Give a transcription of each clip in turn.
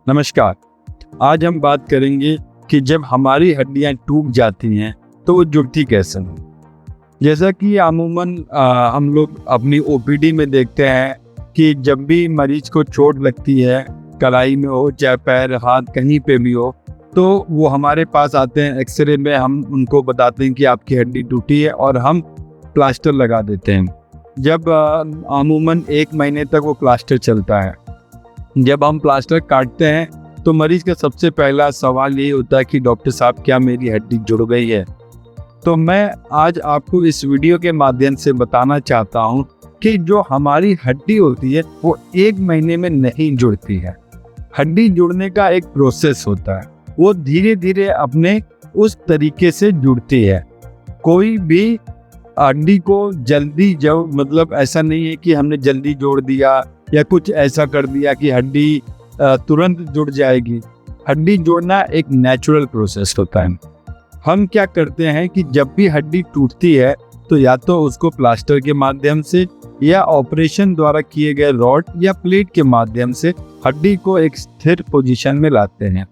नमस्कार। आज हम बात करेंगे कि जब हमारी हड्डियां टूट जाती हैं तो वो जुड़ती कैसे हैं। जैसा कि अमूमन हम लोग अपनी ओपीडी में देखते हैं कि जब भी मरीज को चोट लगती है, कलाई में हो चाहे पैर हाथ कहीं पे भी हो, तो वो हमारे पास आते हैं। एक्सरे में हम उनको बताते हैं कि आपकी हड्डी टूटी है और हम प्लास्टर लगा देते हैं। जब अमूमन 1 महीने तक वो प्लास्टर चलता है। जब हम प्लास्टर काटते हैं तो मरीज का सबसे पहला सवाल ये होता है कि डॉक्टर साहब क्या मेरी हड्डी जुड़ गई है। तो मैं आज आपको इस वीडियो के माध्यम से बताना चाहता हूँ कि जो हमारी हड्डी होती है वो 1 महीने में नहीं जुड़ती है। हड्डी जुड़ने का एक प्रोसेस होता है, वो धीरे धीरे अपने उस तरीके से जुड़ती है। कोई भी हड्डी को जल्दी मतलब ऐसा नहीं है कि हमने जल्दी जोड़ दिया या कुछ ऐसा कर दिया कि हड्डी तुरंत जुड़ जाएगी। हड्डी जोड़ना एक नेचुरल प्रोसेस होता है। हम क्या करते हैं कि जब भी हड्डी टूटती है तो या तो उसको प्लास्टर के माध्यम से या ऑपरेशन द्वारा किए गए रॉड या प्लेट के माध्यम से हड्डी को एक स्थिर पोजीशन में लाते हैं।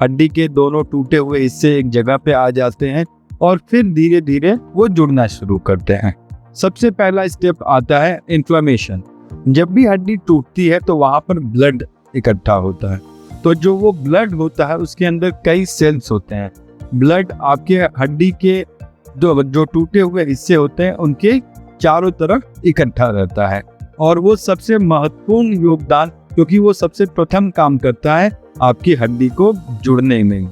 हड्डी के दोनों टूटे हुए हिस्से एक जगह पे आ जाते हैं और फिर धीरे धीरे वो जुड़ना शुरू करते हैं। सबसे पहला स्टेप आता है इन्फ्लेमेशन। जब भी हड्डी टूटती है तो वहाँ पर ब्लड इकट्ठा होता है। तो जो वो ब्लड होता है उसके अंदर कई सेल्स होते हैं। ब्लड आपके हड्डी के जो टूटे हुए हिस्से होते हैं उनके चारों तरफ इकट्ठा रहता है और वो सबसे महत्वपूर्ण योगदान, क्योंकि वो सबसे प्रथम काम करता है आपकी हड्डी को जुड़ने में।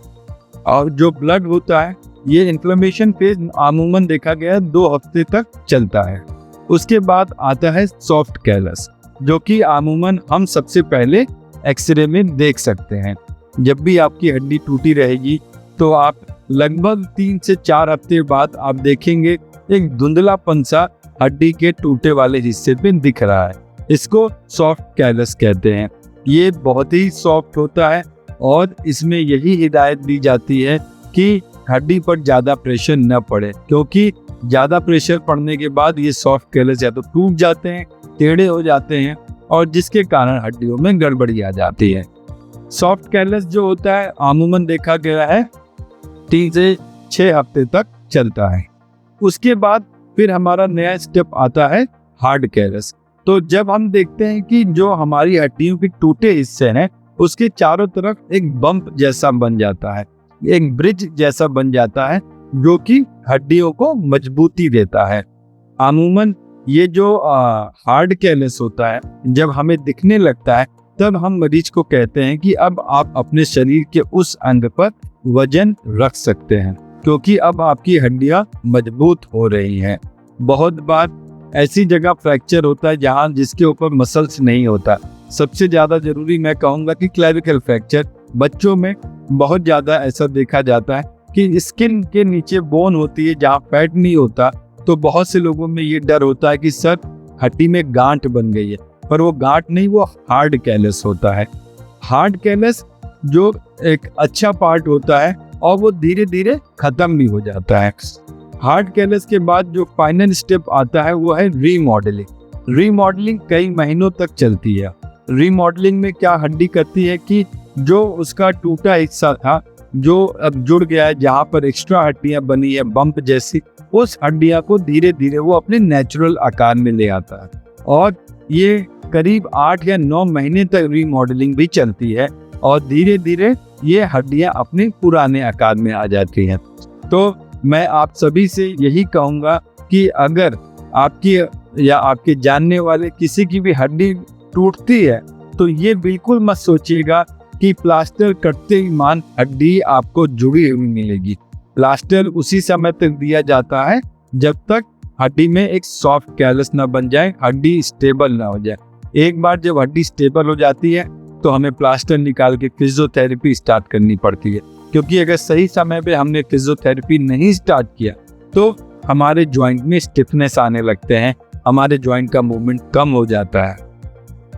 और जो ब्लड होता है, ये इन्फ्लेमेशन फेज अमूमन देखा गया 2 हफ्ते तक चलता है। उसके बाद आता है सॉफ्ट कैलस, जो कि अमूमन हम सबसे पहले एक्सरे में देख सकते हैं। जब भी आपकी हड्डी टूटी रहेगी तो आप लगभग 3 से 4 हफ्ते बाद आप देखेंगे एक धुंधलापन सा हड्डी के टूटे वाले हिस्से पे दिख रहा है। इसको सॉफ्ट कैलस कहते हैं। ये बहुत ही सॉफ्ट होता है और इसमें यही हिदायत दी जाती है कि हड्डी पर ज़्यादा प्रेशर न पड़े, क्योंकि ज़्यादा प्रेशर पड़ने के बाद ये सॉफ्ट कैलस या तो टूट जाते हैं, टेढ़े हो जाते हैं और जिसके कारण हड्डियों में गड़बड़ी आ जाती है। सॉफ्ट कैलस जो होता है अमूमन देखा गया है 3 से 6 हफ्ते तक चलता है। उसके बाद फिर हमारा नया स्टेप आता है हार्ड कैलस। तो जब हम देखते हैं कि जो हमारी हड्डियों के टूटे हिस्से हैं उसके चारों तरफ एक बम्प जैसा बन जाता है, एक ब्रिज जैसा बन जाता है, जो कि हड्डियों को मजबूती देता है। अमूमन ये जो हार्ड कैलस होता है जब हमें दिखने लगता है तब हम मरीज को कहते हैं कि अब आप अपने शरीर के उस अंग पर वजन रख सकते हैं, क्योंकि अब आपकी हड्डियां मजबूत हो रही हैं। बहुत बार ऐसी जगह फ्रैक्चर होता है जहां जिसके ऊपर मसल्स नहीं होता। सबसे ज़्यादा ज़रूरी मैं कहूँगा कि क्लेविकल फ्रैक्चर। बच्चों में बहुत ज़्यादा ऐसा देखा जाता है कि स्किन के नीचे बोन होती है जहाँ फैट नहीं होता। तो बहुत से लोगों में ये डर होता है कि सर हड्डी में गांठ बन गई है, पर वो गांठ नहीं, वो हार्ड कैलस होता है। हार्ड कैलस जो एक अच्छा पार्ट होता है और वो धीरे धीरे खत्म भी हो जाता है। हार्ड कैलस के बाद जो फाइनल स्टेप आता है वो है रीमॉडलिंग। रीमॉडलिंग कई महीनों तक चलती है। रीमॉडलिंग में क्या हड्डी करती है कि जो उसका टूटा हिस्सा था, जो अब जुड़ गया है, जहाँ पर एक्स्ट्रा हड्डियां बनी है बम्प जैसी, उस हड्डियां को धीरे धीरे वो अपने नेचुरल आकार में ले आता है। और ये करीब 8 या 9 महीने तक रीमॉडलिंग भी चलती है और धीरे धीरे ये हड्डियां अपने पुराने आकार में आ जाती हैं। तो मैं आप सभी से यही कहूँगा कि अगर आपकी या आपके जानने वाले किसी की भी हड्डी टूटती है तो ये बिल्कुल मत सोचिएगा कि प्लास्टर कटते ही मान हड्डी आपको जुड़ी हुई मिलेगी। प्लास्टर उसी समय तक दिया जाता है जब तक हड्डी में एक सॉफ्ट कैलस ना बन जाए, हड्डी स्टेबल ना हो जाए। एक बार जब हड्डी स्टेबल हो जाती है तो हमें प्लास्टर निकाल के फिजियोथेरेपी स्टार्ट करनी पड़ती है, क्योंकि अगर सही समय पे हमने फिजियोथेरेपी नहीं स्टार्ट किया तो हमारे जॉइंट में स्टिफनेस आने लगते हैं, हमारे जॉइंट का मूवमेंट कम हो जाता है।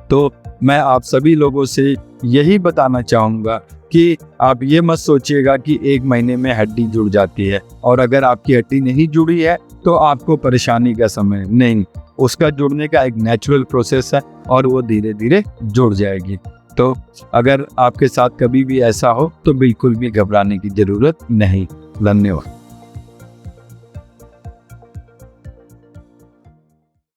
तो मैं आप सभी लोगों से यही बताना चाहूँगा कि आप ये मत सोचिएगा कि 1 महीने में हड्डी जुड़ जाती है, और अगर आपकी हड्डी नहीं जुड़ी है तो आपको परेशानी का समय नहीं, उसका जुड़ने का एक नेचुरल प्रोसेस है और वो धीरे धीरे जुड़ जाएगी। तो अगर आपके साथ कभी भी ऐसा हो तो बिल्कुल भी घबराने की ज़रूरत नहीं। धन्यवाद।